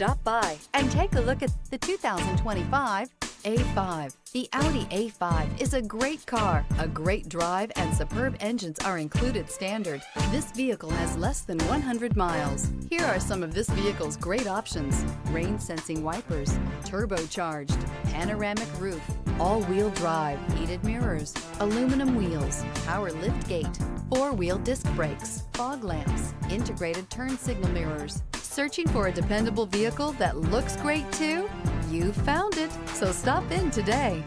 Stop by and take a look at the 2025 A5. The Audi A5 is a great car. A great drive and superb engines are included standard. This vehicle has less than 100 miles. Here are some of this vehicle's great options: rain sensing wipers, turbocharged, panoramic roof, all-wheel drive, heated mirrors, aluminum wheels, power lift gate, four-wheel disc brakes, fog lamps, integrated turn signal mirrors. Searching for a dependable vehicle that looks great too? You found it, so stop in today.